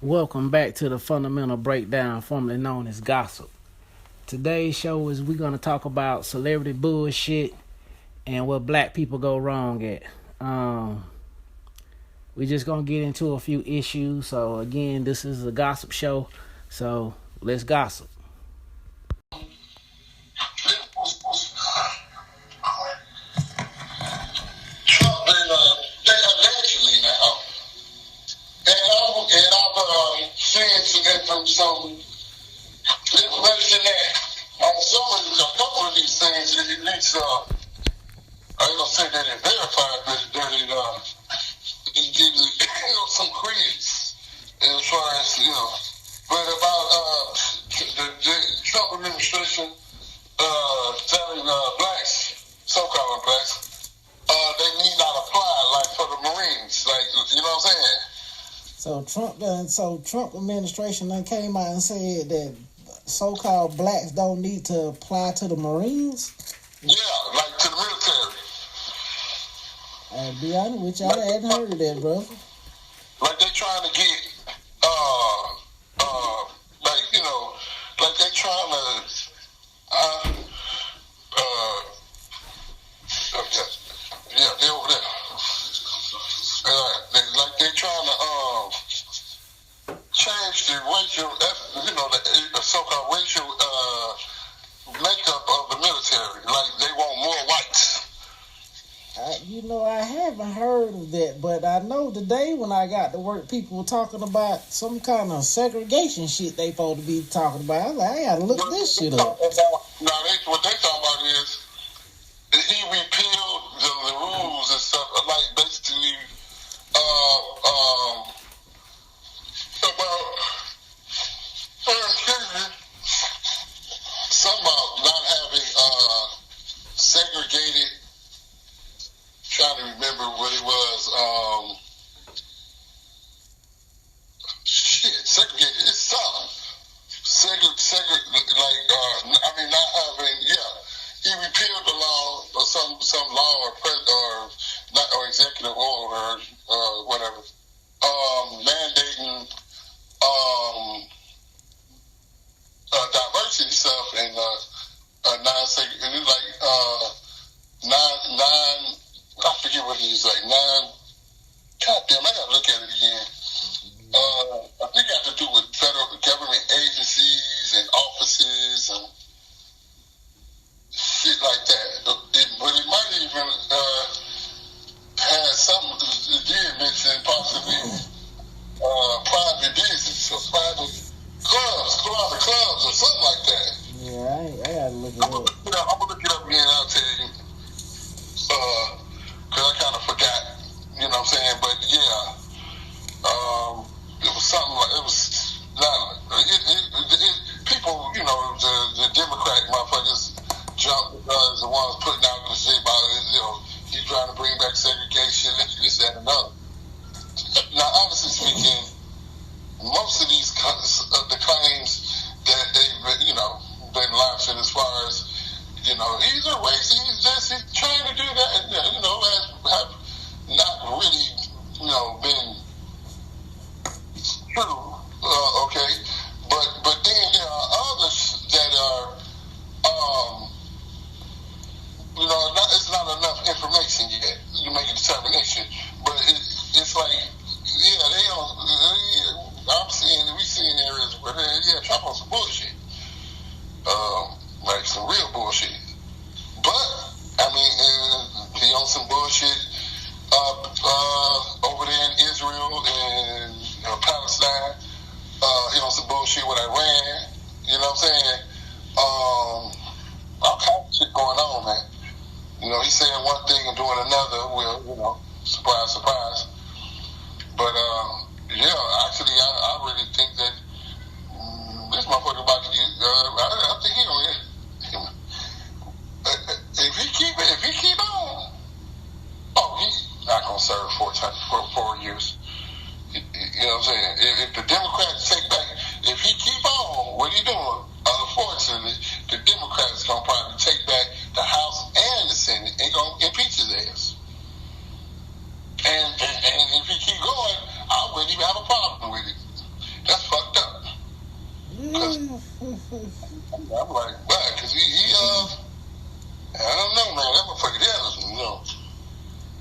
Welcome back to the Fundamental Breakdown, formerly known as Gossip. Today's show is we're going to talk about celebrity bullshit and what black people go wrong at. We're just going to get into a few issues. So, again, this is a gossip show. So, let's gossip. Some information that on a couple of these things, at least, I ain't gonna say that it verified, but that it gives it, some credence as far as, but about, the Trump administration, telling, blacks, so-called blacks, they need not apply, like, for the Marines, like, you know what I'm saying? So Trump administration then came out and said that so-called blacks don't need to apply to the Marines? Yeah, like to the military. I'll be honest with you, I hadn't heard of that, bro. Like they trying to get, like they trying to, they're over there. They're trying to change the racial, the so-called racial makeup of the military. Like they want more whites. I haven't heard of that, but I know today when I got to work, people were talking about some kind of segregation shit they supposed to be talking about. I was like, I gotta look this shit up. What they talking about is he repealed the rules and stuff, like basically about not having segregated. Trying to remember what it was. Segregated. It's something. Not having. Yeah, he repealed the law or some law or executive order or whatever. Mandating diversity stuff and I forget what it is, like goddamn, I gotta look at it again. I think it has to do with federal government agencies and offices and shit like that. But it might even have something, it did mention possibly private business or private clubs or something like that. Yeah, I gotta look it up. I'm gonna look it up again and I'll tell you. Because I kind of forgot, you know what I'm saying? But yeah, it was something like, it was not, people, the Democrat motherfuckers jumped because the ones putting out the shit about it, he's trying to bring back segregation and this, that, and another. Now, honestly speaking, most of these the claims that they've been launching as far as he's a racist, he's trying to do that, have not really been true. Okay, but then there are others that are it's not enough information yet. You make a determination, but it's like they don't. We seeing areas where Trump on some bullshit, like some real bullshit. But he on some bullshit over there in Israel and Palestine. He on some bullshit with Iran. You know what I'm saying? All kinds of shit going on, man. He's saying one thing and doing another. Well, surprise, surprise. But actually, I really think that this motherfucker about to get. I think he gonna get. If he keep on, he's not gonna serve 4 years. You know what I'm saying? If the Democrats take back, if he keep on what he doing, unfortunately, the Democrats gonna probably take back the House and the Senate and gonna impeach his ass. And if he keep going, I wouldn't even have a problem with it. I'm like, why? Because I don't know, man. That motherfucker there, you know.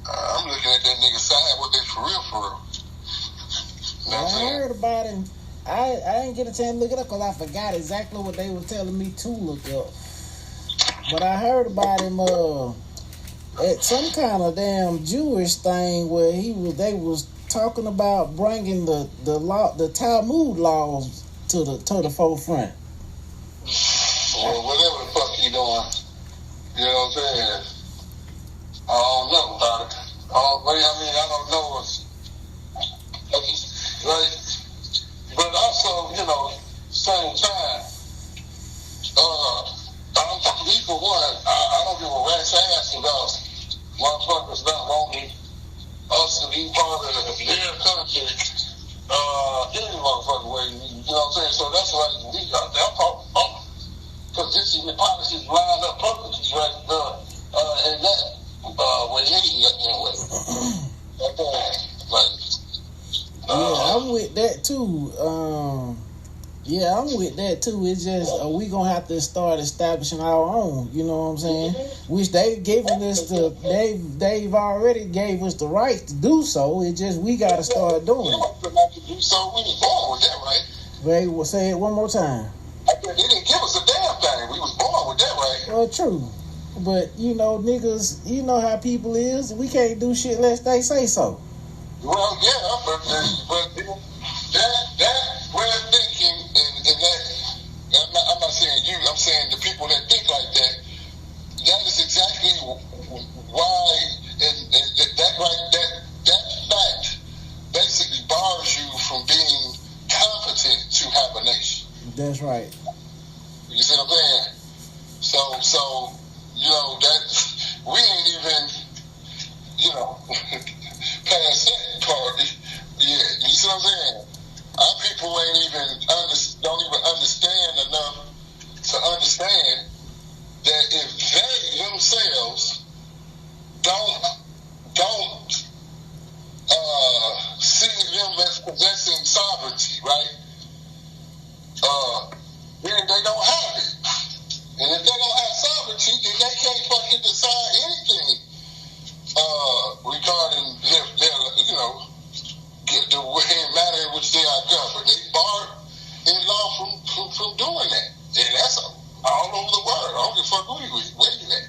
I'm looking at that nigga side, what they for real. You know what I'm saying? I heard about him. I didn't get a chance to look it up because I forgot exactly what they were telling me to look up. But I heard about him at some kind of damn Jewish thing where they was talking about bringing the Talmud laws to the forefront. Well, whatever the fuck he doing, you know what I'm saying? I don't know about it. I don't know. Right? But also, you know, same time, for one, I don't give a rat's ass about motherfuckers not wanting us to be part of their country any motherfucking way. You know what I'm saying? So that's why we got that position and policies lined up perfectly right in that way anyway. I'm with that too. I'm with that too. It's just we gonna have to start establishing our own. You know what I'm saying? Which they've given us they've already gave us the right to do so. It's just we gotta start doing it. So we was born with that, right? Ray, will say it one more time. They didn't give us a damn thing. We was born with that, right? Well, true. But you know, niggas, you know how people is. We can't do shit unless they say so. Well, yeah, but that way of thinking, and that, I'm not saying you, I'm saying the people that think like that, that is exactly why, that fact basically bars you from being competent to have a nation. That's right. You see what I'm saying? So, you know, that we ain't even, you know, past that part. Yeah, you see what I'm saying? Our people ain't even don't even understand enough to understand that if they themselves don't see them as possessing sovereignty, right? Then they don't have it. And if they don't have sovereignty, then they can't fucking decide anything regarding their you know, the matter in which they are governed. They barred in law from doing that. And that's all over the world. I don't give a fuck where you at.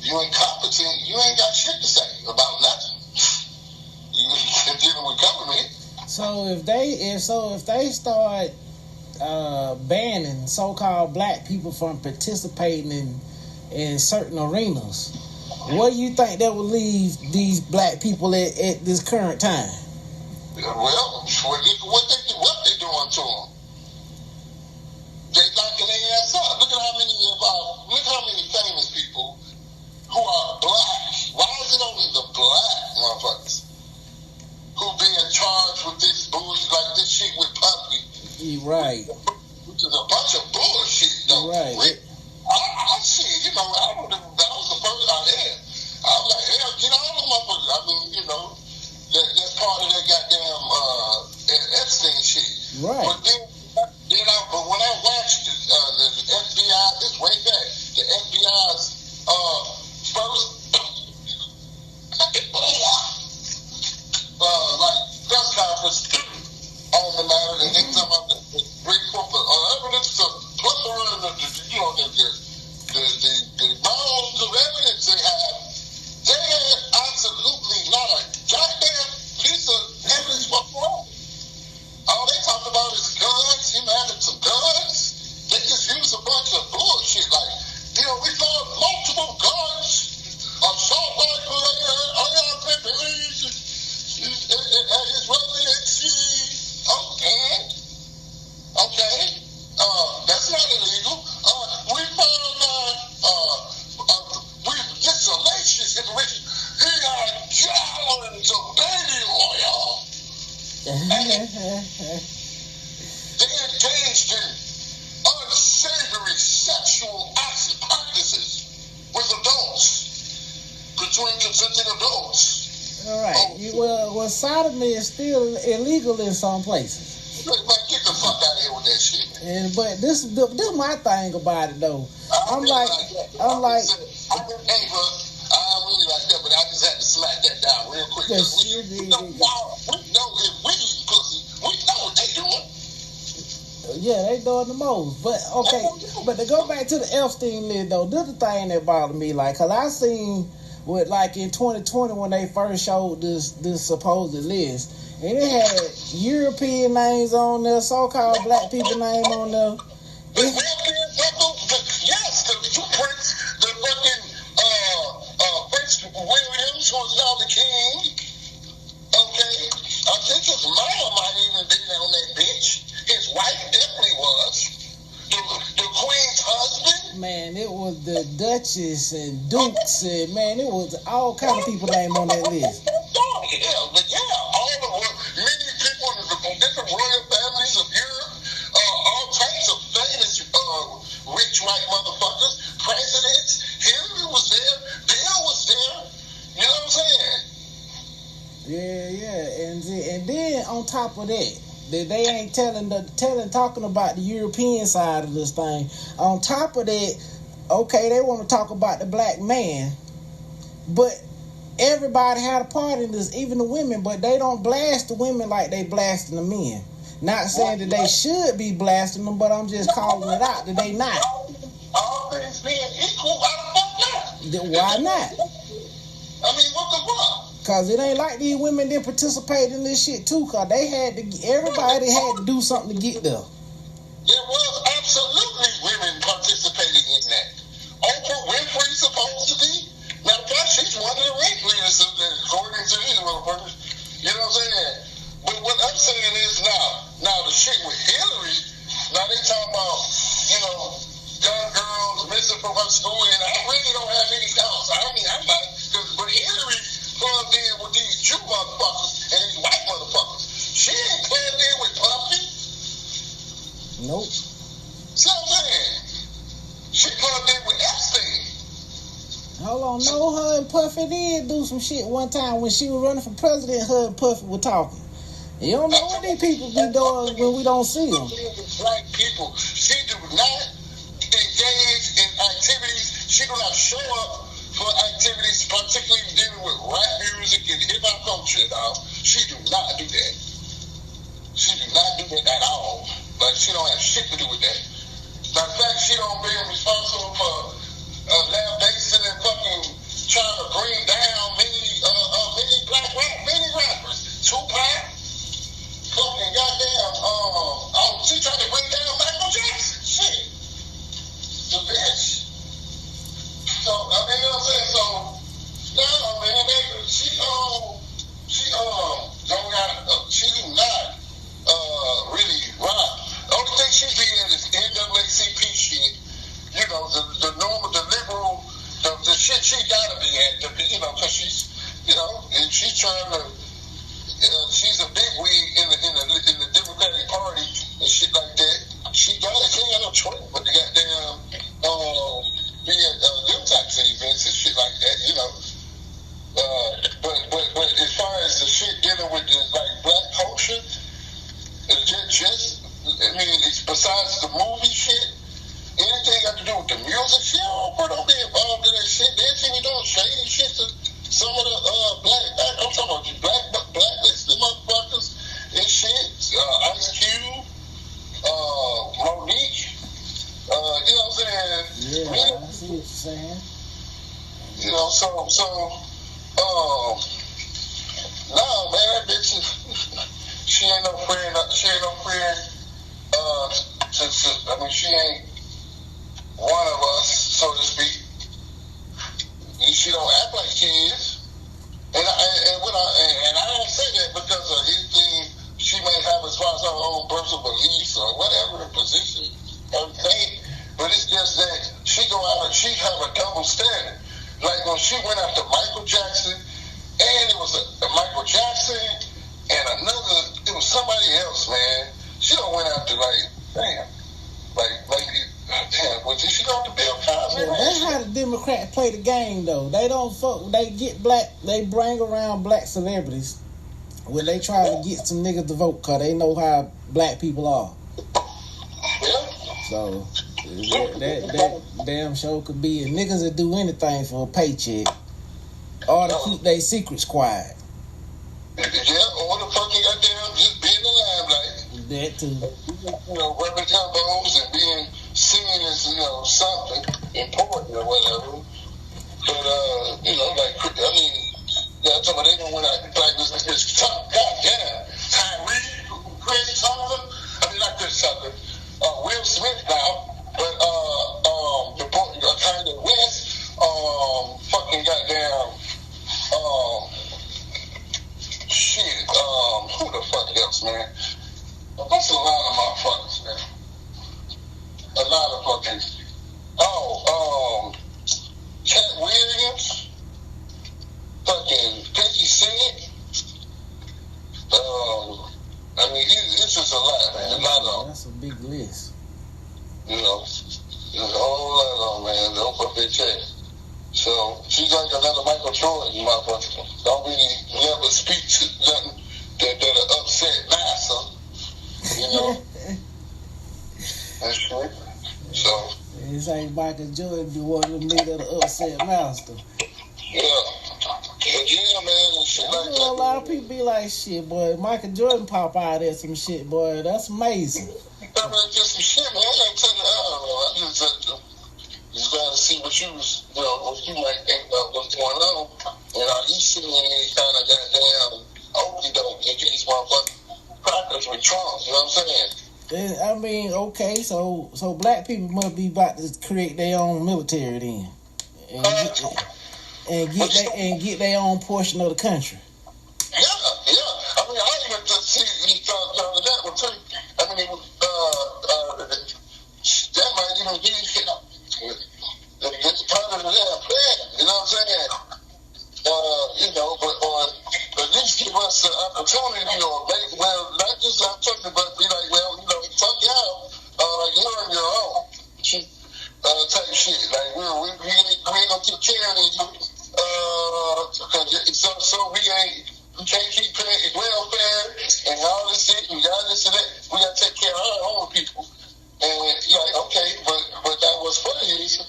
You incompetent, you ain't got shit to say about nothing. You dealing with government. So if they start banning so-called black people from participating in certain arenas, what do you think that will leave these black people at this current time? Well, what they doing to them? They locking their ass up. Look how many famous people who are black. Why is it only the black motherfuckers who being charged with this bullshit, like this shit with Puffy? Right. Which is a bunch of bullshit, though. Right. I see, you know, that was the first I had. I was like, hell, get all the motherfuckers. I mean, you know, that's part of that goddamn Epstein shit. Right. But then when I watched the FBI, this way back, the FBI's first like press conference on the matter, and they talking about the great evidence to plethora of the mounds of evidence they have. They had absolutely not a goddamn piece of evidence whatsoever. All they talk about is guns, him having some guns. They just use a bunch of bullshit. Like, you know, we found multiple guns, assault rifle at his residency. Okay. That's not illegal. We found this salacious information. He had gallons of baby oil. They engaged in unsavory sexual acts and practices with adults, between consenting adults. All right. Well, sodomy is still illegal in some places. get the fuck out of here with that shit. And but this my thing about it though. I'm really like, I really like that, but I just had to smack that down real quick. We know if we eat pussy, we know what they doing. Yeah, they doing the most. But okay, but to go back to the Epstein list though, this is the thing that bothered me. Like, cause I seen with like in 2020 when they first showed this supposed list, and it had European names on there, so-called black people name on there. Yes, the Prince, the fucking Prince Williams, who was now the king. Okay, I think his mama might even be on that bitch. His wife definitely was. The Queen's husband. Man, it was the Duchess and Dukes, and man, it was all kind of people named on that list. Yeah, but all the many people from different royal families of Europe, all types of famous rich white motherfuckers, presidents. Hillary was there, Bill was there. You know what I'm saying? Yeah, and then on top of that, they ain't talking about the European side of this thing. On top of that, okay, they want to talk about the black man, but everybody had a part in this, even the women, but they don't blast the women like they blasting the men. Not saying that they should be blasting them, but I'm just calling it out that they not. All things being equal, why the fuck not? Why not? I mean, what the fuck? Cause it ain't like these women didn't participate in this shit too. Cause everybody had to do something to get there. There was absolutely women participating in that. Oprah Winfrey supposed to be. Now, gosh, she's one of the ringleaders according to these motherfuckers. You know what I'm saying? But what I'm saying is now the shit with Hillary. Now they talking about young girls missing from her school, and I really don't have any doubts. I mean, I'm not, but Hillary plugged in with these Jew motherfuckers and these white motherfuckers. She ain't plugged in with Puffy. Nope. See what I'm saying? She plugged in with Epstein. Hold on, no, her and Puffy did do some shit one time when she was running for president. Her and Puffy were talking. You don't know what these people be doing when we don't see them. Black people, she do not engage in activities. She do not show up for activities, particularly dealing with rap music and hip hop culture. She do not do that. She do not do that at all. Like, she don't have shit to do with that. Matter of fact, she don't be responsible for lambasting and fucking trying to bring down many black rappers. Tupac, fucking goddamn, she trying to bring down Michael Jackson. Shit. The bitch. So, I mean, you know what I'm saying? So, no, man, she do not really rock. The only thing she be in is NAACP shit. You know, the normal, the liberal, the shit she gotta be at, because she's, and she's trying to, she's a big wig in the Democratic Party and shit like that. She ain't got no choice but the goddamn, be at them types of events and shit like that, But as far as the shit dealing with black culture, it's besides the movie shit, anything got to do with the music shit, don't be involved in that shit. They see me doing shady shit to some of the I'm talking about the blacklisted motherfuckers and shit. Ice Cube, Monique, you know what I'm saying? Yeah, I see what you're saying. No, man, that bitch, she ain't no friend. She ain't no friend. She ain't one of us, so to speak. She don't act like she is. And I don't say that because of anything she may have as far as her own personal beliefs or whatever the position or thing. But it's just that she have a double standard. Like when she went after Michael Jackson, and it was a Michael Jackson and it was somebody else, man. She don't went after she go to Bill Cosby? Yeah, that's how the Democrats play the game, though. They don't fuck. They get black. They bring around black celebrities when they try to get some niggas to vote, cause they know how black people are. Yeah. So that damn show could be, and niggas that do anything for a paycheck, or to keep their secrets quiet. Yeah, or the fucking goddamn just be in the limelight. That too. Rubbing elbows and being seen as, something important or whatever. But, that's what they don't want to like this top. Goddamn. Tyree, Chris Tucker. Not Chris Tucker. Will Smith now. But, the Kanye West, fucking goddamn, shit, who the fuck else, man? That's a lot of motherfuckers, man. A lot of fucking. Cat Williams, fucking 50 Cent. It's just a lot, man. A lot of them. That's a big list. There's a whole lot of them, man. Don't put their check. So she's like another Michael Jordan, motherfucker. Don't really never speak to nothing that'll upset NASA. That's true. So it's like Michael Jordan be one of them niggas that'll upset master. Yeah. But yeah, man, and shit like that. A lot of people be like, shit, boy, Michael Jordan pop out there some shit, boy. That's amazing. Just some shit, man. I gotta tell you, I don't know. I just gotta see what you might think about what's going on. You seeing any kind of goddamn okie doke in these motherfucking crackers with Trump, you know what I'm saying? Okay, so black people must be about to create their own military then, and get their own portion of the country. Yeah. I even just see you talking about that one too. That might even be part of the damn plan. You know what I'm saying? But at least give us the opportunity, not just opportunity, but be like, fuck y'all, you're on your own, type shit. Like, we ain't gonna keep carrying you, so we can't keep paying welfare and all this shit, and all this and that. We gotta take care of our own people. And you're like, okay, but that was funny is,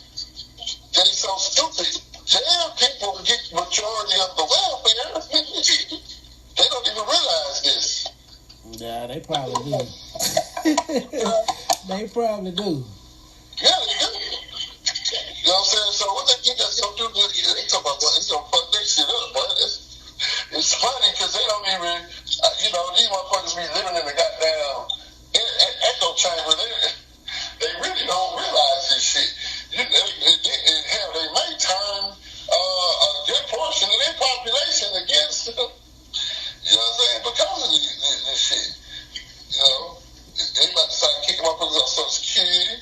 they so stupid. Damn, people get majority of the welfare. They don't even realize this. Yeah, they probably do. They probably do. Yeah, they do. You know what I'm saying? So what they think that's gonna do? They talk about what it's gonna fuck their shit up, but it's funny because they don't even, these motherfuckers be living in the goddamn echo chamber. They really don't realize this shit. Hell, they may turn a good portion of their population against them. You know what I'm saying? Because of this shit. They about to start kicking motherfuckers off Social Security.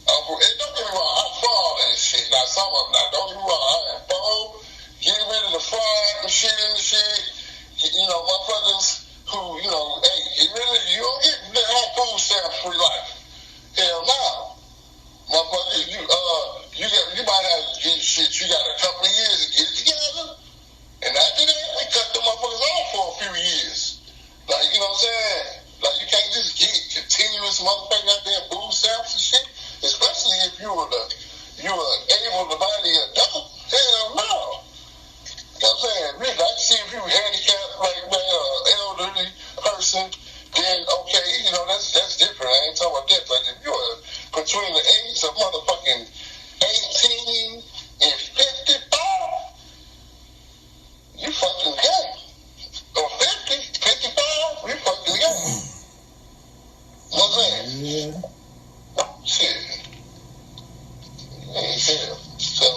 And don't get me wrong, I fall that shit. Now, some of them, don't get me wrong, I am fall. Getting rid of the fraud and shit and the shit. Motherfuckers who, you don't get that food stamp free life. Hell no. Motherfucker, you might have to get shit. You got a couple of years to get it together. And after that, they cut the motherfuckers off for a few years. Like, you know what I'm saying? Like, you can't just get continuous motherfucking goddamn food stamps and shit. Especially if you were able to buy the adult. Hell no. You know what I'm saying? Really, I can see if you were handicapped, like, elderly person, then okay, that's different. I ain't talking about that. But if you're between the age of motherfucking 18 and 55, you fucking gay. Or 50, 55, you fucking gay. You know what I'm saying? Yeah. Shit. Hell. So,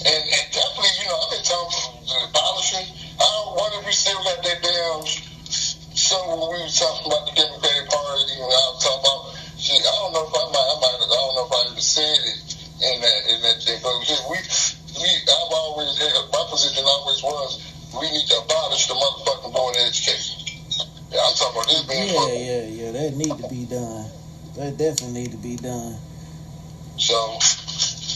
and definitely, I've been talking to the abolishing. I don't wonder if we still got that damn show when we were talking about the Democratic Party, and I was talking about shit. I don't know if I even said it in that thing, but I've always had, my position always was, we need to abolish the motherfucking board of education. Yeah, I'm talking about this being Yeah, that need to be done. That definitely need to be done. So,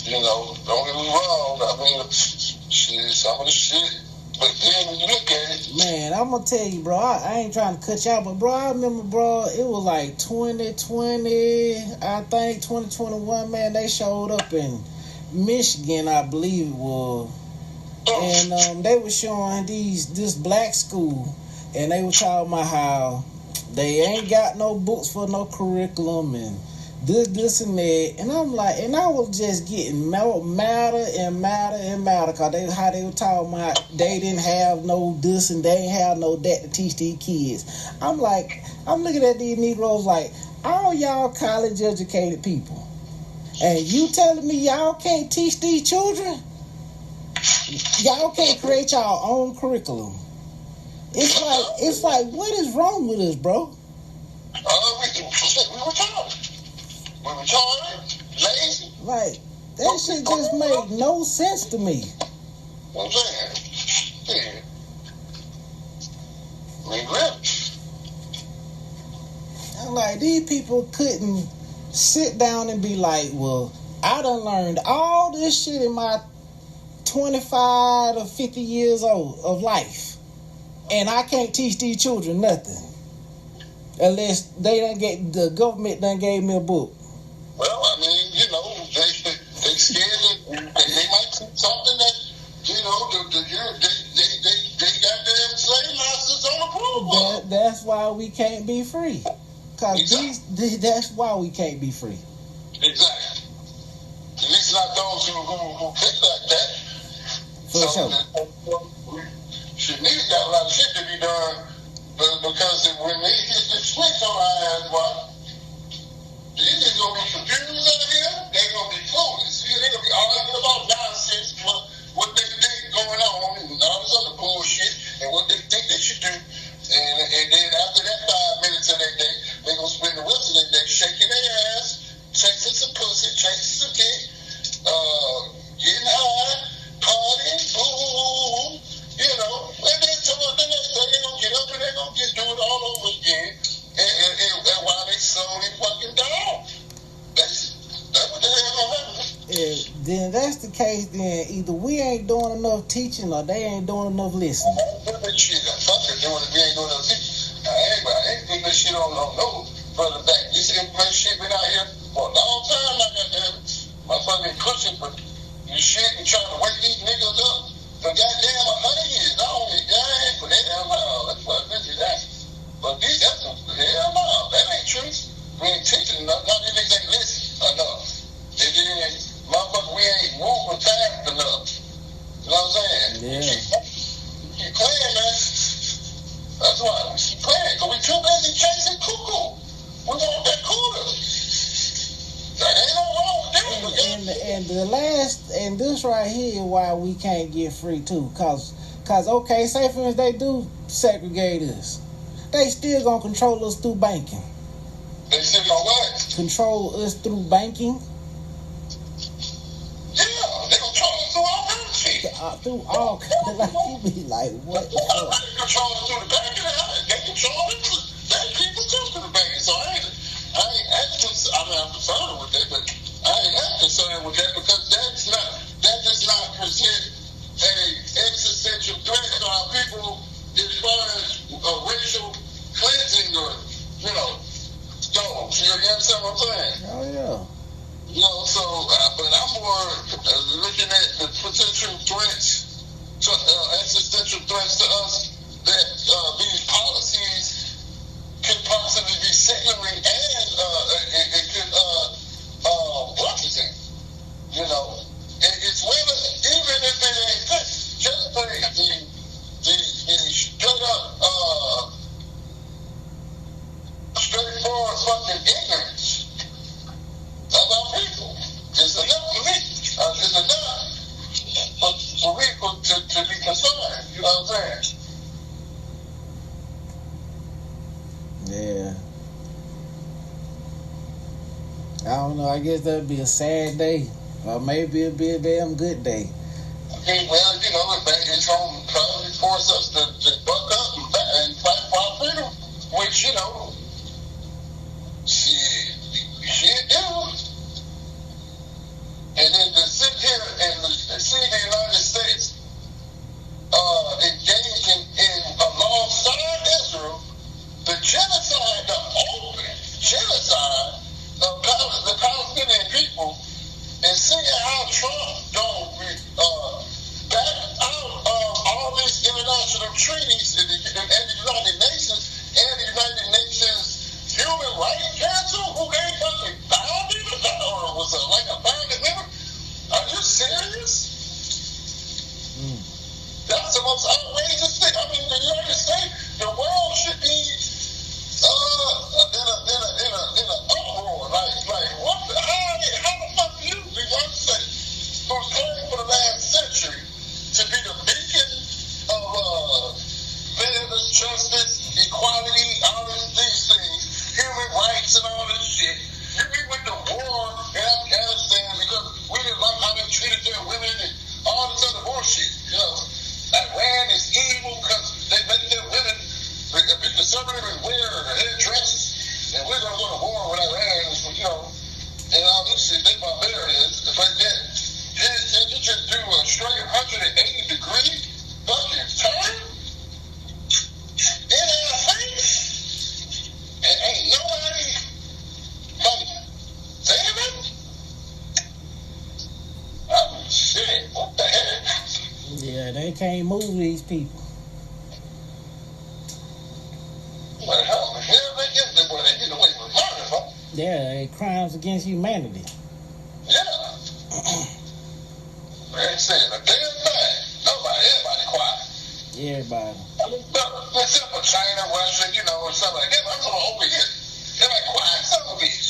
don't get me wrong. I mean, shit, some of the shit, But then when you look at it, man, I'm gonna tell you, bro. I ain't trying to cut you out, but bro, I remember, bro, it was like 2020, I think 2021. Man, they showed up in Michigan, I believe it was, and they were showing this black school, and they were talking about how they ain't got no books for no curriculum and this and that, and I'm like, and I was just getting madder and madder and madder because how they were talking about they didn't have no this and they didn't have no that to teach these kids. I'm like, I'm looking at these Negroes like, all y'all college educated people, and you telling me y'all can't teach these children? Y'all can't create y'all own curriculum. It's like, what is wrong with us, bro? We were taught. We were taught, lazy. Like, that shit just made no sense to me. What I'm saying? I'm like, these people couldn't sit down and be like, well, I done learned all this shit in my 25 to 50 years old of life, and I can't teach these children nothing unless the government done gave me a book. Well, I mean, you know, they scared that they might teach something that, you know, they got their slave masters on approval. That's why we can't be free. Cause exactly. That's why we can't be free. Exactly. At least not those who think like that. For sure. Niggas got a lot of shit to be done, because when they hit the switch on our ass, boy, these niggas gonna be confused out here. They gonna be foolish. They gonna be arguing about nonsense, what they think going on, and all this other bullshit, and what they think they should do. And then after that 5 minutes of their day, they gonna spend the rest of their day shaking their ass, chasing some pussy, chasing some dick, getting high, partying, boom, you know. And then towards the next day, they gonna get up and they gonna do it all over again. And while they slowly fucking down, that's what the hell gonna happen. Then that's the case. Then either we ain't doing enough teaching or they ain't doing enough listening. Shit, fuck it, doing it. We ain't doing enough teaching. I ain't putting this shit on no further back. This information shit been out here for a long time. Like that, motherfucker been pushing for you shit and trying to wake these niggas up for goddamn 100 years. Not only dying, but hell no, that's what this is that. But these, that's hell no, that ain't true. We ain't teaching enough. Not these niggas ain't listening enough. And then, motherfucker, we ain't moving fast enough. You know what I'm saying? Yeah. Keep playing, man. That's why we keep playing. Because we too busy chasing cuckoo. We want that cooler. That ain't no wrong with that. And this right here why we can't get free too. Cause okay, say for instance they do segregate us. They still gonna control us through banking. They still gonna what? Control us through banking. Yeah, they control us through all kinds of shit. Through all kinds of, like, you be like, what the fuck? They control us through the banking. They control us. They people too through the banking. So I ain't I'm concerned with that, but I ain't that concerned with that because that does not present a existential threat to our people as far as racial cleansing or, you know, you understand what I'm saying? Oh yeah. You know, so, but I'm more looking at the potential threats, existential threats to us that these policies could possibly be signaling and it could represent. You know, it's whether, even if it ain't good, just the straight up, straightforward fucking ignorance of our people. It's enough for me. It's enough for people to be concerned. You know what I'm saying? Yeah. I don't know. I guess that'd be a sad day, or maybe it'd be a damn good day. Okay, well, you know, it's going to probably force us to buck up and fight for our freedom, which, you know, shit do. And then to sit here and see the United States They can't move these people. Well, how the hell they get away with murder, huh? Yeah, crimes against humanity. Yeah. They ain't saying a damn thing. Everybody quiet. Everybody. Except for China, Russia, or something like that. I'm going over here. They're like, quiet son of a bitch.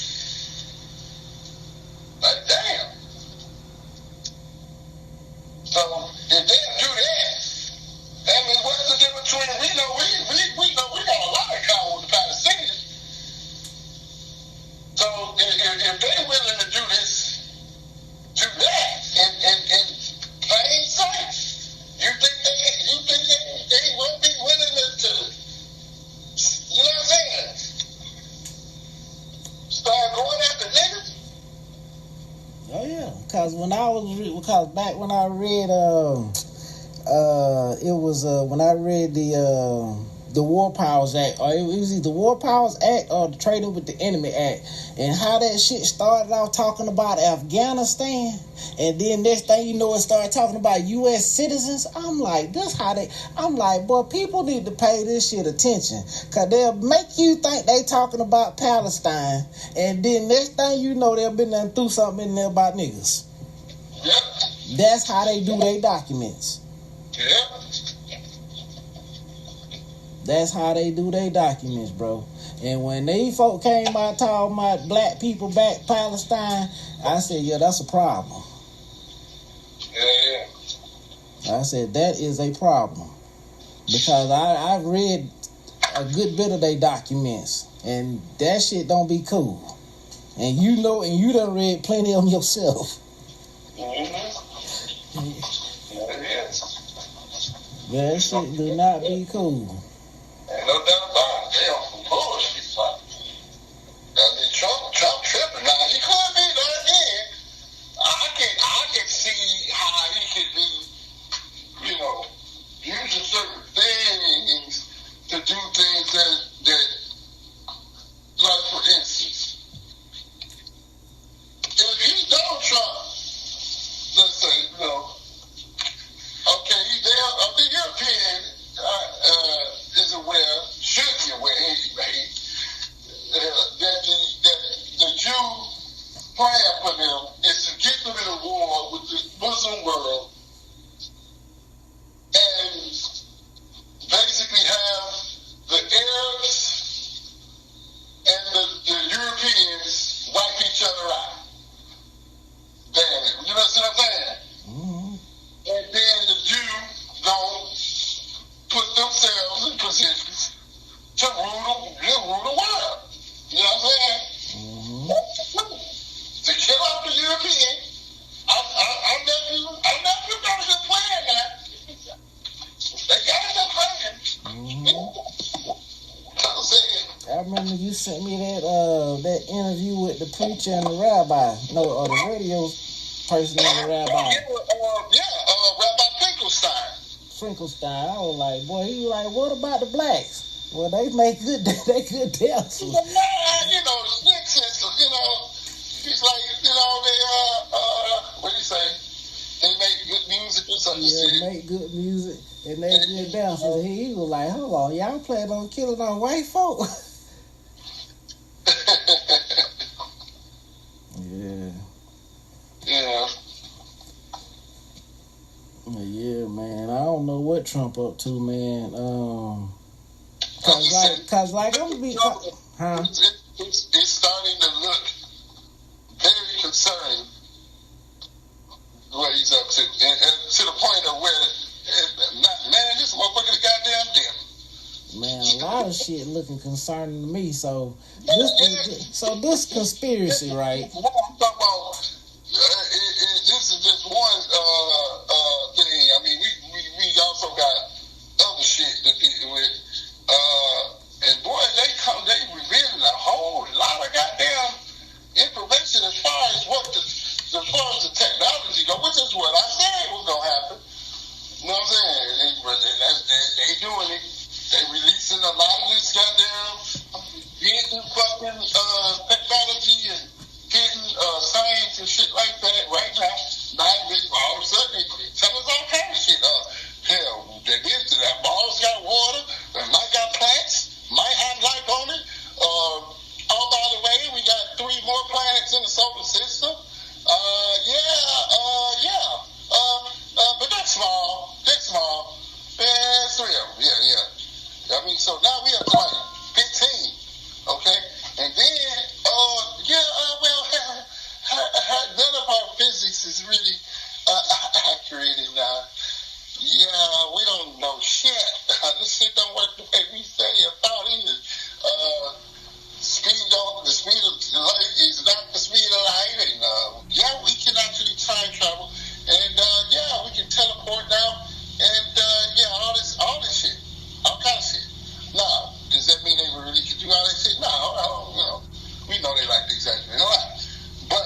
Like, damn. So, if they do that, I mean, what's the difference between, we know we got a lot in common with the Palestinians. So, if they're willing to do that, in plain sight, you think they won't be willing to, you know what I'm saying? Start going after niggas? Oh yeah, because back when I read when I read the War Powers Act, or it was either the War Powers Act or the Trading with the Enemy Act, and how that shit started off talking about Afghanistan, and then next thing you know, it started talking about U.S. citizens. I'm like, boy, people need to pay this shit attention, because they'll make you think they talking about Palestine, and then next thing you know, they'll be done through something in there about niggas. Yep. That's how they do their documents. Yep. That's how they do their documents, bro. And when these folk came out talking about black people back Palestine, I said, yeah, that's a problem. Yeah. I said, that is a problem. Because I've read a good bit of their documents, and that shit don't be cool. And you done read plenty of them yourself. Mm-hmm. Yeah, that shit do not be cool. Ain't no doubt about it. They on some bullshit. I mean, Trump tripping. Now, he could be there again. I can see how he could be, using certain things to do things that like, for instance, if he's Donald Trump, let's say, okay, he's there, the European is aware, should be aware anyway, that the Jew plan for them is to get them in a war with the Muslim world and basically have the Arabs and the Europeans wipe each other out. Damn it. You know what I'm saying? Mm-hmm. And then the Jews don't put themselves in positions to rule the world. You know what I'm saying? Mm-hmm. To kill off the European. I'm not got a good plan now. They got a good plan. Mm-hmm. You know what I'm saying? I remember you sent me that interview with the preacher and the rabbi. No, or the radio person and the rabbi. Rabbi Finkelstein. I was like, boy, he was like, what about the blacks? Well, they make good deals. He's like, what do you say? They make good music or something. Yeah, make good music and they good dancers. He was like, hold on, y'all planning on killing our white folk? Yeah. Yeah. Yeah, man. I don't know what Trump up to, man. Cause like I'm gonna be, huh? It's starting to look very concerning what he's up to, and to the point of where, man, this motherfucker is goddamn damn. Man, a lot of shit looking concerning to me. So this conspiracy, right? I'm talking about. This is just one thing. I mean, we also got other shit to deal with. And boy, they revealing a whole lot of goddamn information as far as the technology goes, which is what I said was gonna happen. You know what I'm saying? They doing it. They releasing a lot of this goddamn hidden fucking technology and hidden science and shit like that right now. All of a sudden, they tell us all kind of shit. So now we up to like 15. Okay? And then, none of our physics is really accurate. And, we don't know shit. This shit don't work the way we say it thought it is. The speed of light is not the speed of light. And, we can actually time travel. And, we can teleport now. And, all this shit. All kind of shit. Now, does that mean they really can do all that shit? No, we know they like to exaggerate a lot. But,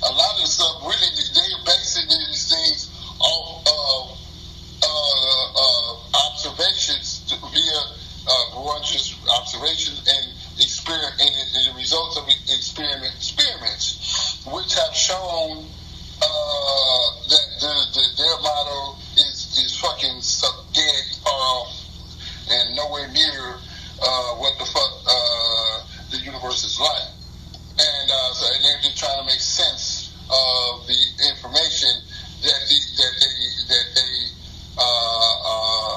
a lot of the stuff, really, they're basing these things off of observations via just observations and the results of experiments, which have shown that their model is fucking dead far off and nowhere near what the fuck the universe is like. And so they're just trying to make sense of the information that they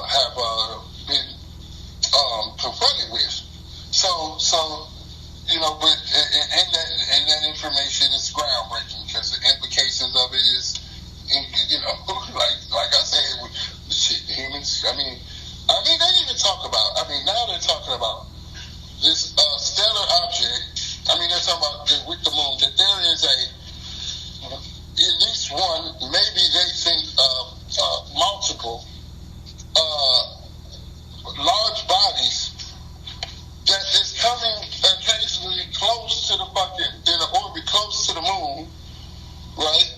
have been confronted with. So but and that information is groundbreaking because the implications of it is, like I said, shit, humans. I mean, they even talk about. Now they're talking about this stellar object. They're talking about with the moon that there is at least one, maybe they think multiple large bodies that is coming occasionally close to the fucking in an orbit close to the moon, right?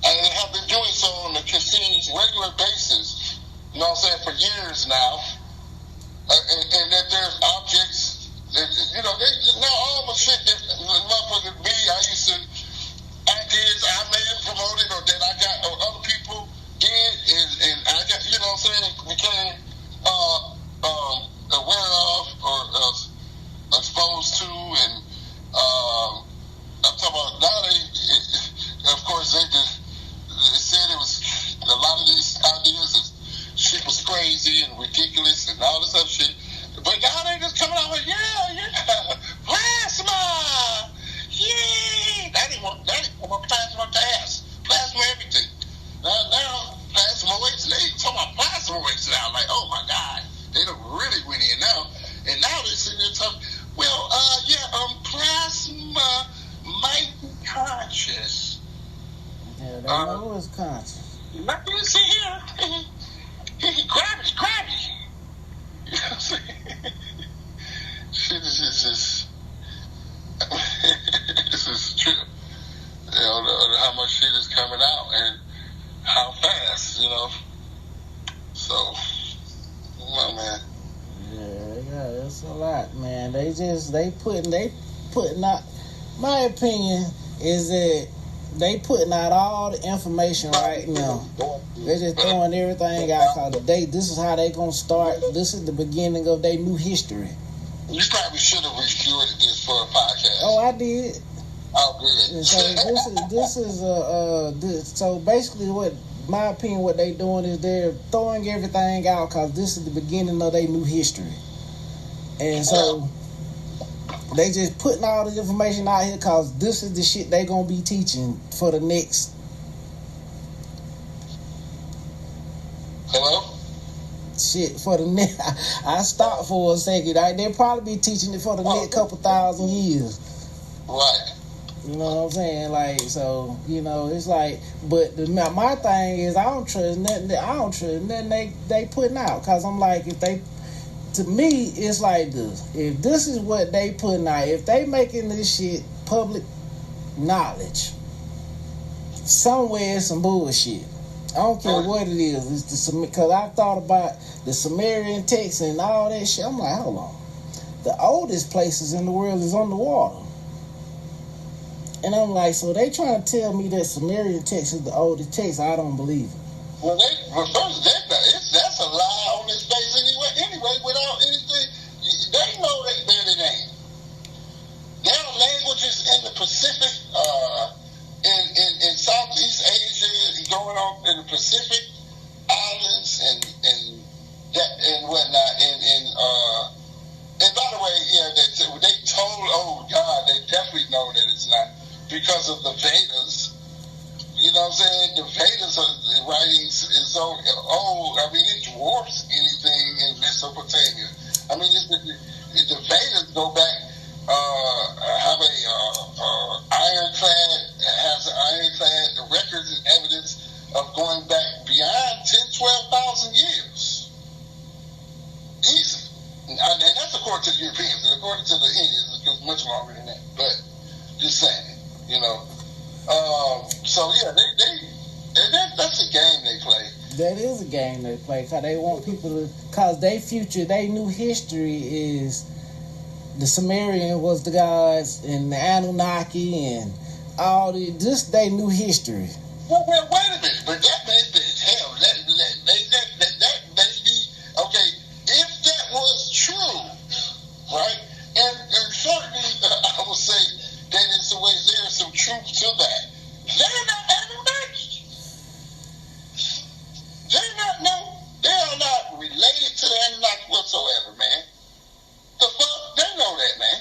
And they have been doing so on a continuous regular basis. You know what I'm saying, for years now, and that there's objects. That, now all the shit that motherfuckers be, I used to ideas I may have promoted or that I got or other people did, and I got became aware of or exposed to, and I'm talking about now. Of course, they said it was a lot of these ideas. Shit was crazy and ridiculous and all this other shit. But now they just coming out with, plasma! Yay! That ain't what plasma does. Plasma everything. Now plasma waste, they talking about plasma waste now. Like, oh my God. They don't really went in now. And now they're sitting there talking, plasma might be conscious. Yeah, they know it's conscious. Not gonna sit here. Gravity. You know what I'm saying? Shit is just this is true. How much shit is coming out and how fast, So, man. Yeah, it's a lot, man. They putting out. My opinion is that they putting out all the information right now. They're just throwing everything out. This is how they gonna start. This is the beginning of their new history. You probably should have recorded this for a podcast. Oh, I did. Oh, good. And so so basically, what my opinion, what they doing is they're throwing everything out because this is the beginning of their new history, and so they just putting all the information out here because this is the shit they gonna be teaching for the next. Hello? Shit, for the next. I stopped for a second. They'll probably be teaching it for the next couple thousand years. Right. You know what I'm saying? Like, so, it's like, but my thing is I don't trust nothing they putting out. Because I'm like, to me, it's like this. If this is what they putting out, if they making this shit public knowledge, somewhere it's some bullshit. I don't care what it is. It's because I thought about the Sumerian texts and all that shit. I'm like, hold on. The oldest places in the world is on the water. And I'm like, so they trying to tell me that Sumerian text is the oldest text? I don't believe it. Well, first, that's a lie on this face anyway, without anything. They know that it ain't. There are languages in the Pacific, in Southeast Asia, going on in the Pacific Islands and whatnot, because of the Vedas. You know what I'm saying? The Vedas writings is so old. I mean, it dwarfs anything in Mesopotamia. I mean, the Vedas go back, have a ironclad records and evidence of going back beyond 10,000-12,000 years. Easy. And that's according to the Europeans. And according to the Indians, it goes much longer than that. But just saying, you know. So yeah, that's a game they play. That is a game they play because they want people to, because they future, they new history is the Sumerian was the gods and the Anunnaki and all the, just they new history. Well, wait a minute, but that may be hell. That may be okay if that was true, right? And certainly, I would say that in some ways there is some truth to that. They're not Anunnaki. They are not related to the Anunnaki whatsoever, man. The fuck? They know that, man.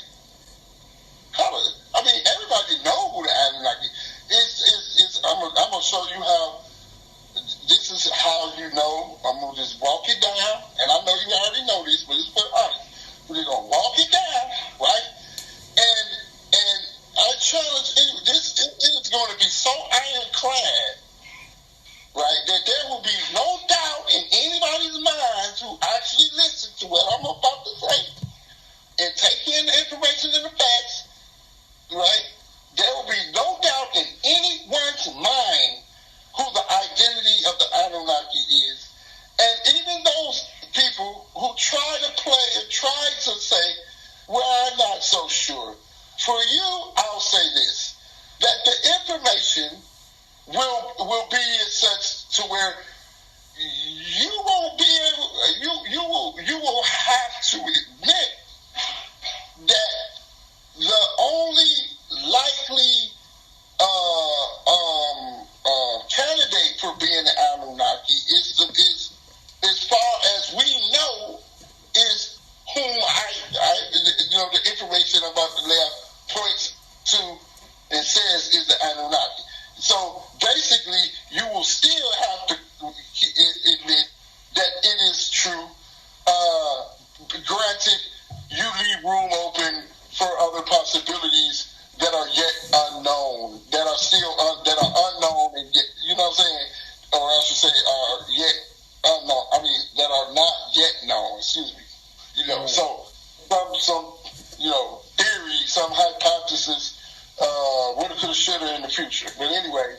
I mean, everybody know who the Anunnaki is. I'm gonna show you how. This is how you know. I'm gonna just walk it down, and I know you already know this, but just put it honest. We're gonna walk it down, right? And I challenge this. It is going to be so ironclad, right, that there will be no doubt in anybody's minds who actually listen to what I'm about to say and take in the information and the facts, right? There will be no doubt in anyone's mind who the identity of the Anunnaki is. And even those people who try to play and try to say, well, I'm not so sure. For you, I'll say this, that the information will be such to where you won't be able, you will have to admit that the only likely candidate for being an Anunnaki is as far as we know is whom the information about the left points to and says is the Anunnaki. So basically, you will still have to admit that it is true. Granted, you leave room open for other possibilities that are yet unknown, that are still that are unknown, and yet, you know what I'm saying, or I should say, are yet unknown. I mean, that are not yet known. Excuse me. You know, so some theory, some hypothesis, woulda, coulda, shoulda in the future. But anyway,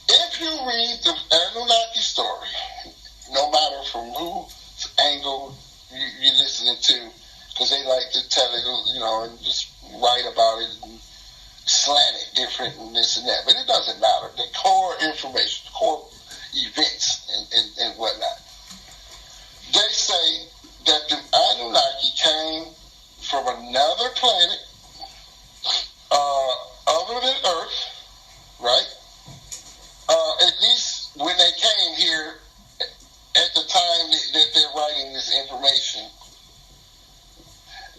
if you read the Anunnaki story, no matter from whose angle you're listening to, because they like to tell it, and just write about it and slant it different and this and that. But it doesn't matter. The core information, the core events and whatnot. They say that the Anunnaki came from another planet other than Earth, right? At least when they came here at the time that they're writing this information.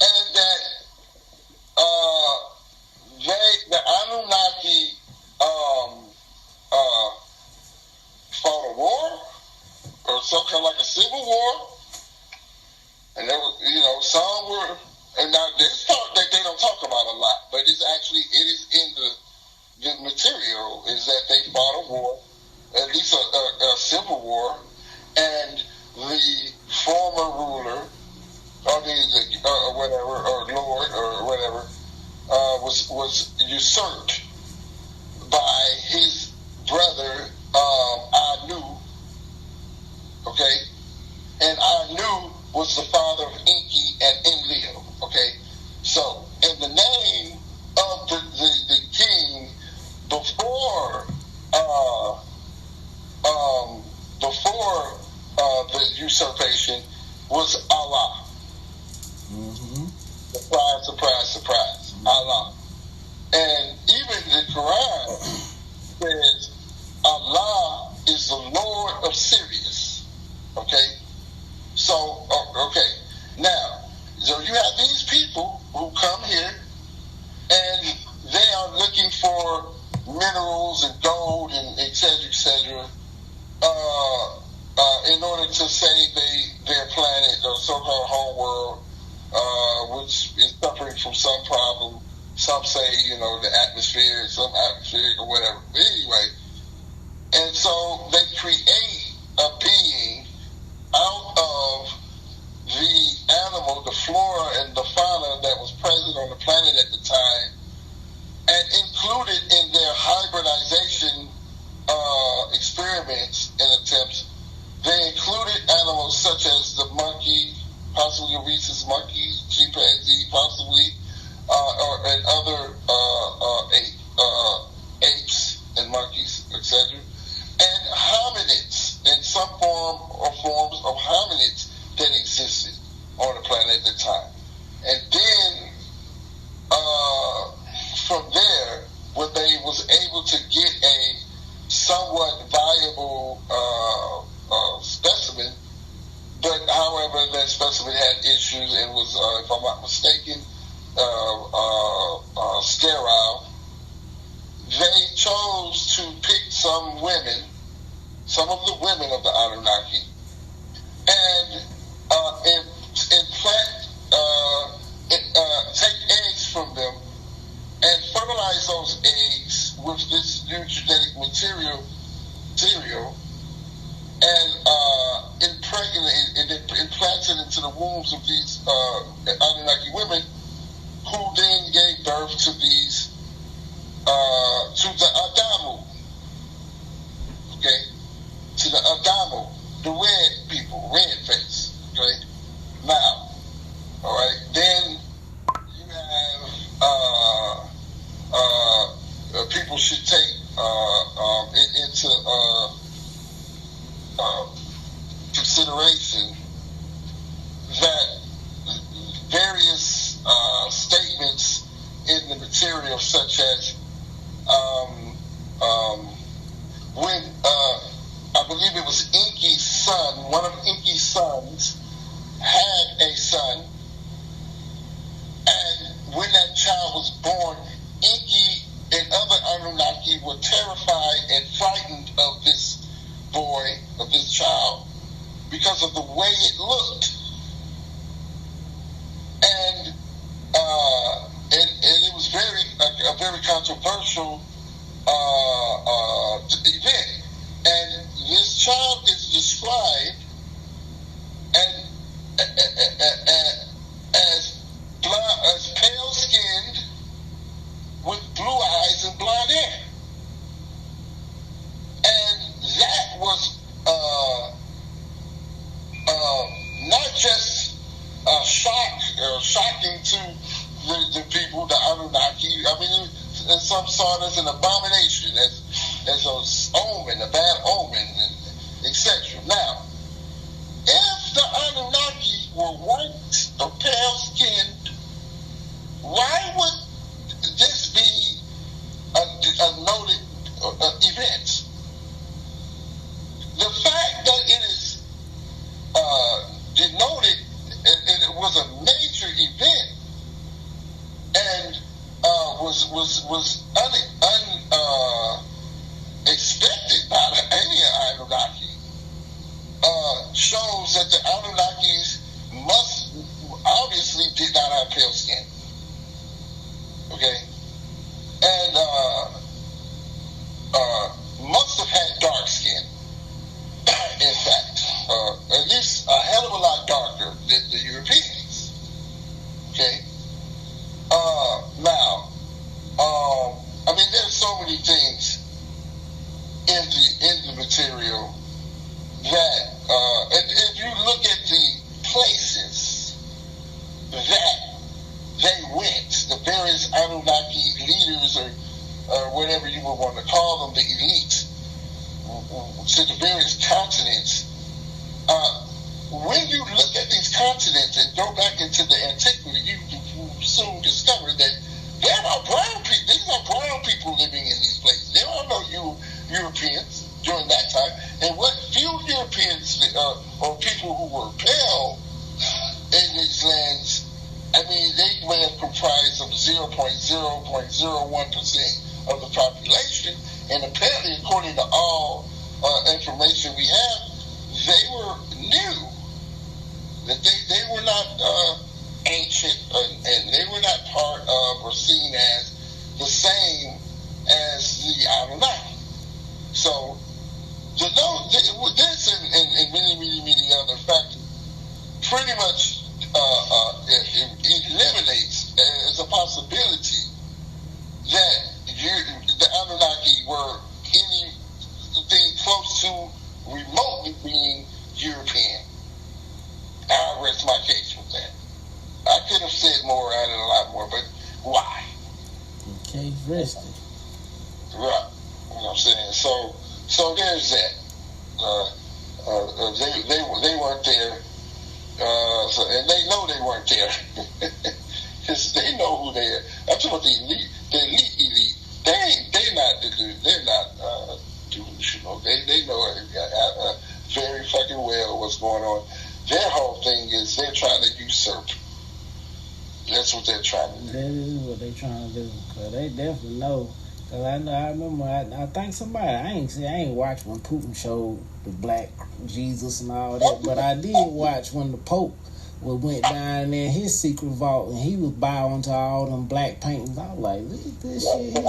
And that the Anunnaki fought a war or something like a civil war. And there were, some were, and now this part that they don't talk about a lot, but it is in the material, is that they fought a war, at least a civil war, and the former ruler, or whatever, or lord, or whatever, was usurped by his brother Anu. Okay, and Anu was the father of Enki and Enlil. Okay, so in the name of the king before the usurpation was Allah. Mm-hmm. Surprise, surprise, surprise. Allah. And even the Quran says Allah is the Lord of Sirius. Okay? So, okay. Now, so you have these people who come here and they are which is suffering from some problem. Some say, the atmosphere, some atmospheric or whatever. But anyway, and so they create a being out of the animal, the flora and the fauna that was present on the planet at the time, and included in their hybridization experiments and attempts, they included animals such as the monkey, possibly a rhesus monkey, chimpanzee, possibly, and other apes and monkeys, etc., and hominids, in some form or forms of hominids that existed on the planet at the time. And then, from there, when they was able to get a somewhat viable specimen, but however that specimen had issues and was, if I'm not mistaken, sterile, they chose to pick some of the women of the Anunnaki, and take eggs from them and fertilize those eggs with this new genetic material, and implants it into the wombs of these Anunnaki women, who then gave birth to these to the Adamu. Okay, to the Adamu, the red people, red face. Okay, now, all right, then you have people should take it into consideration that various statements in the material, such as when I believe it was Enki's son, one of Enki's sons had a son, and when that child was born, Enki and other Anunnaki were terrified and frightened of this boy, of this child, because of the way it looked. And it was a very controversial event. And this child is described as pale-skinned with blue eyes and blonde hair. And that was not just shocking to the people, the Anunnaki. I mean, in some sort as an abomination, as an omen, a bad omen, etc. Now, if the Anunnaki were white or pale-skinned, why would this be a noted event? The fact that it is denoted, and it was a major event, and was unexpected by any Anunnaki, shows that the Anunnakis obviously did not have pale skin. Okay? And must have had dark skin. In fact, at least a hell of a lot darker than the Europeans. Okay? Now, I mean, there's so many things in the material that, and if you look at the places that they went, the various Anunnaki leaders, or whatever you would want to call them, the elites, to the various continents, when you look at these continents and go back into the antiquity, you soon discover that there are brown people. These are brown people living in these places. There are no Europeans during that time. And what few Europeans or people who were pale in these lands, I mean, they may have comprised of 0.01% of the population. And apparently, according to all information we have, they were new. That they were not ancient, and they were not part of or seen as the same as the Anunnaki. So, this and many other factors pretty much it eliminates as a possibility that the Anunnaki were anything close to remotely being European. I'll rest my case with that. I could have said more, added a lot more, but why? Okay, rested. Right. You know what I'm saying? So there's that. They weren't there. And they know they weren't there. Because they know who they are. I'm talking about the elite. The elite. They're not delusional. They know very fucking well what's going on. Their whole thing is they're trying to usurp. That's what they're trying to do. That is what they're trying to do. Cause they definitely know. Cause I remember. I think somebody. I ain't watched when Putin showed the black Jesus and all that. But I did watch when the Pope went down there in his secret vault and he was bowing to all them black paintings. I was like, look at this shit here.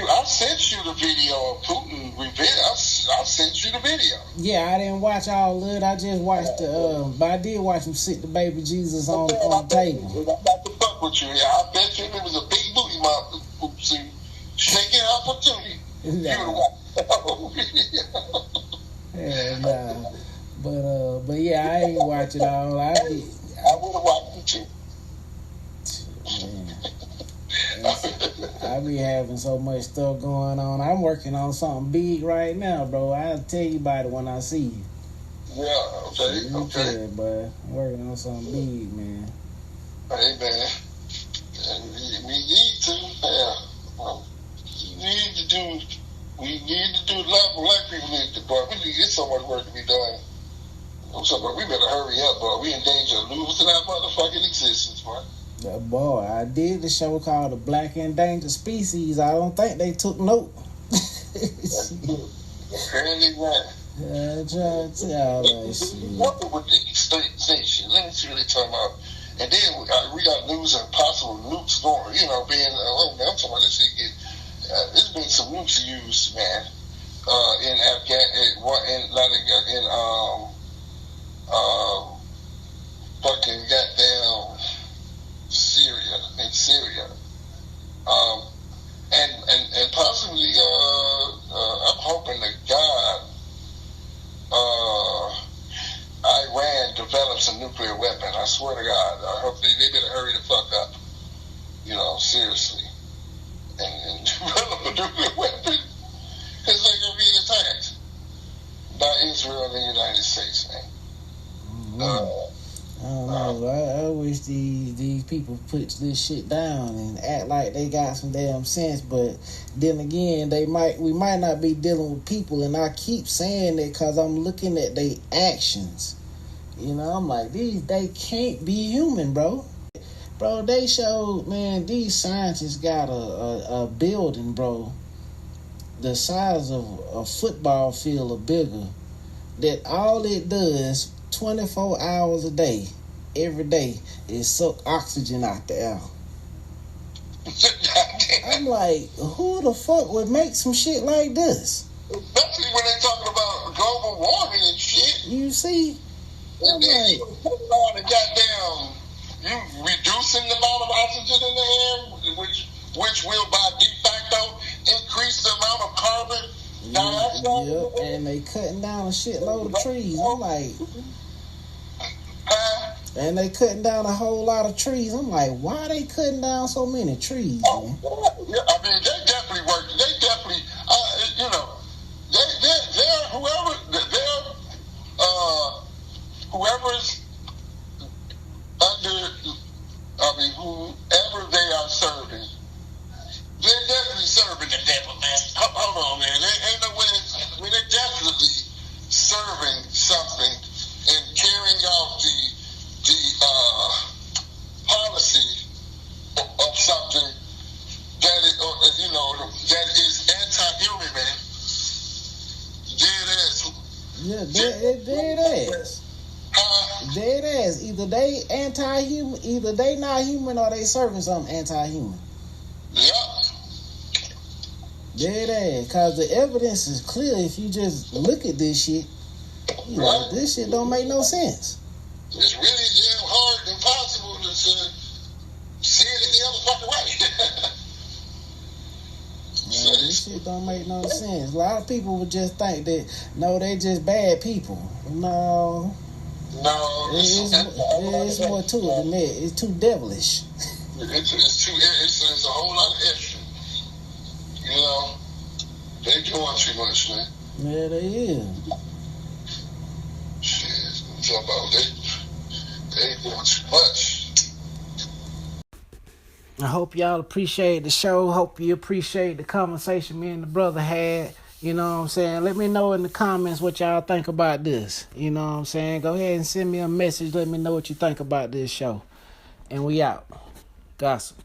I sent you the video of Putin. I sent you the video. Yeah, I didn't watch all of it. I just watched but I did watch him sit the baby Jesus on the table. I'm about to fuck with you. Yeah, I bet you it was a big booty mouth. Shaking opportunity. Yeah, nah. But yeah, I ain't watch it all. I would have watched it too. Man. I be having so much stuff going on. I'm working on something big right now, bro. I'll tell you about it when I see you. Yeah, okay. Yeah, but I'm working on something big, man. Hey, man. We need to, we need to do a lot of black people need to, boy. We need to get so much work to be done. I'm talking about, we better hurry up, boy. We in danger of losing our motherfucking existence, boy. Boy, I did the show called The Black Endangered Species. I don't think they took note. Apparently not. I'm trying to tell that shit. What with the extinction? Let me see what they talking about. And then we got news of possible nukes going, being, I'm talking about this shit. There's been some nukes used, man, in fucking goddamn Syria, and possibly, I'm hoping to God, Iran develops a nuclear weapon. I swear to God, I hope they better hurry the fuck up, seriously, and develop a nuclear weapon, because they're gonna be attacked by Israel and the United States, man. I don't know. I wish these people put this shit down and act like they got some damn sense. But then again, we might not be dealing with people, and I keep saying it because I'm looking at their actions. I'm like, they can't be human, bro. Bro, they showed, man, these scientists got a building, bro, the size of a football field or bigger, that all it does 24 hours a day, every day, is suck oxygen out the air. I'm like, who the fuck would make some shit like this? Especially when they're talking about global warming and shit. You see? And then you put on the goddamn, you reducing the amount of oxygen in the air, which will by de facto increase the amount of carbon dioxide. Yep, and they cutting down a shitload of trees. I'm like, and they cutting down a whole lot of trees. I'm like, why are they cutting down so many trees, man? Yeah, I mean, they definitely work. They definitely, whoever's under, whoever they are serving, they're definitely serving the devil, man. Hold on, man. Ain't no way. They're definitely serving something and carrying out the policy of something that is anti-human, man. Dead ass. Yeah, dead ass. Dead ass. either they anti-human, either they not human or they serving something anti-human. Yeah. Dead ass, cause the evidence is clear. If you just look at this shit, you know, this shit don't make no sense. It's really damn hard and impossible to see it any other fucking way. Man, this shit don't make no sense. A lot of people would just think that, no, they just bad people. No. No. It's more to it than that. It's too devilish. It's a whole lot of extra. You know, they doing too much, man. Yeah, they is. Shit, I'm talking about they doing too much. I hope y'all appreciate the show. Hope you appreciate the conversation me and the brother had. You know what I'm saying? Let me know in the comments what y'all think about this. You know what I'm saying? Go ahead and send me a message. Let me know what you think about this show. And we out. Gossip.